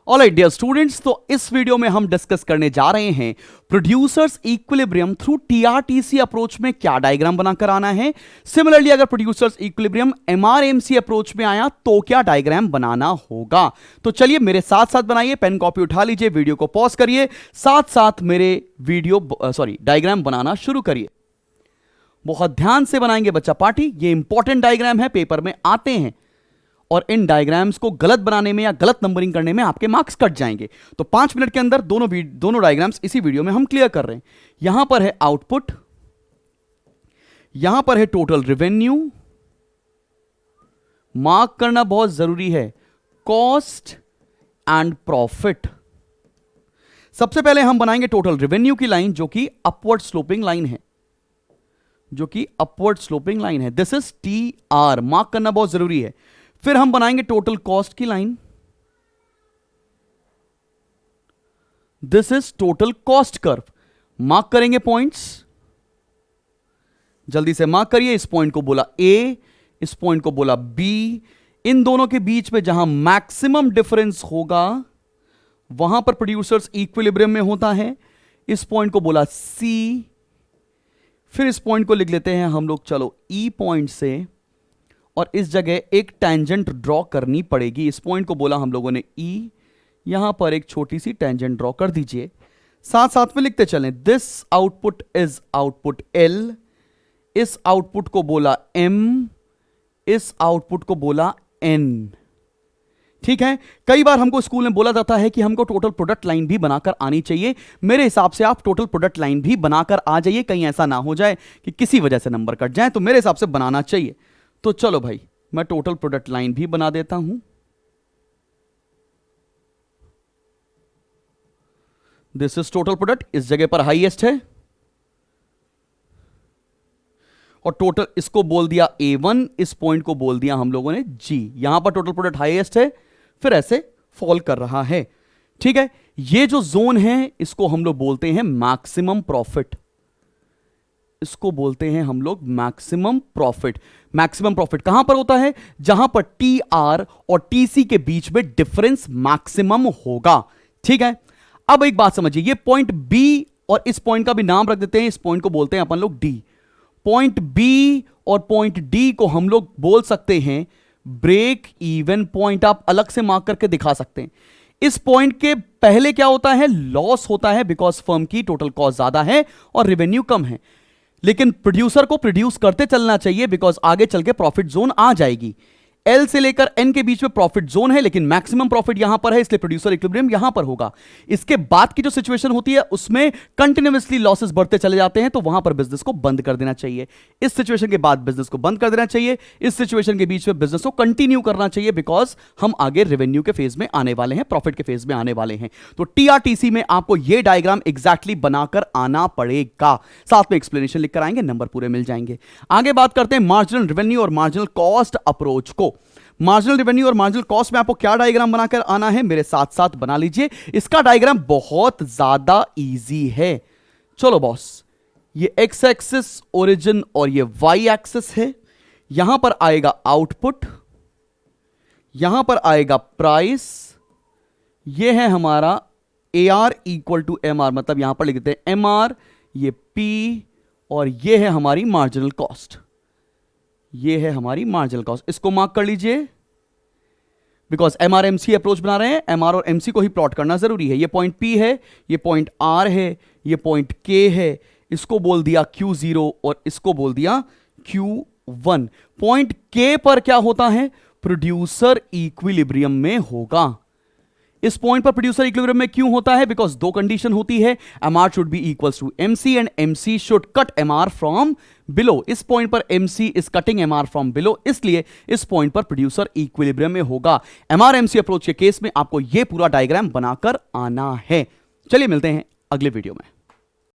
Alright dear students, तो इस video में हम डिस्कस करने जा रहे हैं प्रोड्यूसर्स इक्विलिब्रियम थ्रू टीआरटीसी अप्रोच में क्या डायग्राम बनाकर आना है। सिमिलरली अगर प्रोड्यूसर्स इक्विलिब्रियम एमआरएमसी अप्रोच में आया तो क्या डायग्राम बनाना होगा। तो चलिए मेरे साथ साथ बनाइए, पेन कॉपी उठा लीजिए, वीडियो को पॉज करिए, साथ साथ मेरे डायग्राम बनाना शुरू करिए। बहुत ध्यान से बनाएंगे बच्चा पार्टी, ये इंपॉर्टेंट डायग्राम है, पेपर में आते हैं और इन डायग्राम्स को गलत बनाने में या गलत नंबरिंग करने में आपके मार्क्स कट जाएंगे। तो 5 मिनट के अंदर दोनों डायग्राम्स इसी वीडियो में हम क्लियर कर रहे हैं। यहां पर है आउटपुट, यहां पर है टोटल रेवेन्यू, मार्क करना बहुत जरूरी है, कॉस्ट एंड प्रॉफिट। सबसे पहले हम बनाएंगे टोटल रेवेन्यू की लाइन जो कि अपवर्ड स्लोपिंग लाइन है, this is T R, mark करना बहुत जरूरी है। फिर हम बनाएंगे टोटल कॉस्ट की line, this is total cost curve, mark करेंगे पॉइंट्स, जल्दी से मार्क करिए। इस पॉइंट को बोला ए, इस पॉइंट को बोला बी, इन दोनों के बीच में जहां मैक्सिमम डिफरेंस होगा वहां पर प्रोड्यूसर्स इक्विलिब्रियम में होता है। इस पॉइंट को बोला सी, फिर इस पॉइंट को लिख लेते हैं हम लोग चलो ई पॉइंट से, और इस जगह एक टेंजेंट ड्रॉ करनी पड़ेगी। इस पॉइंट को बोला हम लोगों ने ई, यहां पर एक छोटी सी टेंजेंट ड्रॉ कर दीजिए। साथ साथ में लिखते चलें, this output is output L, इस आउटपुट को बोला एम, इस आउटपुट को बोला एन। ठीक है, कई बार हमको स्कूल में बोला जाता है कि हमको टोटल प्रोडक्ट लाइन भी बनाकर आनी चाहिए। मेरे हिसाब से आप टोटल प्रोडक्ट लाइन भी बनाकर आ जाइए, कहीं ऐसा ना हो जाए कि किसी वजह से नंबर कट जाए, तो मेरे हिसाब से बनाना चाहिए। तो चलो भाई, मैं टोटल प्रोडक्ट लाइन भी बना देता हूं। दिस इज टोटल प्रोडक्ट, इस जगह पर हाईएस्ट है, और टोटल इसको बोल दिया A1, इस पॉइंट को बोल दिया हम लोगों ने G। यहां पर टोटल प्रोडक्ट हाईएस्ट है, फिर ऐसे फॉल कर रहा है। ठीक है, ये जो जोन है इसको हम लोग बोलते हैं मैक्सिमम प्रॉफिट, इसको बोलते हैं हम लोग मैक्सिमम प्रॉफिट। मैक्सिमम प्रॉफिट कहां पर होता है? जहां पर टी आर और टीसी के बीच में डिफरेंस मैक्सिमम होगा। ठीक है, अब एक बात समझिए, ये पॉइंट बी और इस पॉइंट का भी नाम रख देते हैं, इस पॉइंट को बोलते हैं अपन लोग डी। पॉइंट बी और पॉइंट डी को हम लोग बोल सकते हैं ब्रेक इवन पॉइंट, आप अलग से मार्क करके दिखा सकते हैं। इस पॉइंट के पहले क्या होता है? लॉस होता है, बिकॉज फर्म की टोटल कॉस्ट ज्यादा है और रेवेन्यू कम है। लेकिन प्रोड्यूसर को प्रोड्यूस करते चलना चाहिए, बिकॉज आगे चल के प्रॉफिट जोन आ जाएगी। एल से लेकर एन के बीच में प्रॉफिट जोन है, लेकिन मैक्सिमम प्रॉफिट यहां पर है, इसलिए प्रोड्यूसर इक्विलिब्रियम यहां पर होगा। इसके बाद की जो सिचुएशन होती है उसमें कंटिन्यूअसली लॉसेस बढ़ते चले जाते हैं, तो वहां पर बिजनेस को बंद कर देना चाहिए। इस सिचुएशन के बाद बिजनेस को बंद कर देना चाहिए, इस सिचुएशन के बीच में बिजनेस को कंटिन्यू करना चाहिए, बिकॉज हम आगे रेवेन्यू के फेज में आने वाले हैं, प्रॉफिट के फेज में आने वाले हैं। तो टीआरटीसी में आपको यह डायग्राम एग्जैक्टली बनाकर आना पड़ेगा, साथ में एक्सप्लेनेशन लिखकर आएंगे, नंबर पूरे मिल जाएंगे। आगे बात करते हैं मार्जिनल रेवेन्यू और मार्जिनल कॉस्ट अप्रोच को। मार्जिनल रेवेन्यू और मार्जिनल कॉस्ट में आपको क्या डायग्राम बनाकर आना है, मेरे साथ साथ बना लीजिए। इसका डायग्राम बहुत ज्यादा इजी है। चलो बॉस, ये एक्स एक्सिस ओरिजिन और ये वाई एक्सिस है। यहां पर आएगा आउटपुट, यहां पर आएगा प्राइस, ये है हमारा AR इक्वल टू MR, मतलब यहां पर लिख देते हैं MR, ये P, और ये है हमारी मार्जिनल कॉस्ट, ये है हमारी मार्जिनल कॉस्ट। इसको मार्क कर लीजिए, बिकॉज MRMC अप्रोच बना रहे हैं, MR और MC को ही प्लॉट करना जरूरी है। ये पॉइंट P है, ये पॉइंट R है, ये पॉइंट K है, इसको बोल दिया Q0 और इसको बोल दिया Q1। पॉइंट K पर क्या होता है? प्रोड्यूसर इक्विलिब्रियम में होगा। इस पॉइंट पर प्रोड्यूसर इक्विलिब्रियम में क्यों होता है? बिकॉज दो कंडीशन होती है, MR should be equals to MC and MC should cut MR from below. इस पॉइंट पर MC is cutting MR from below, इसलिए इस पॉइंट पर प्रोड्यूसर इक्विलिब्रियम में होगा। MRMC अप्रोच के केस में आपको यह पूरा डायग्राम बनाकर आना है। चलिए मिलते हैं अगले वीडियो में।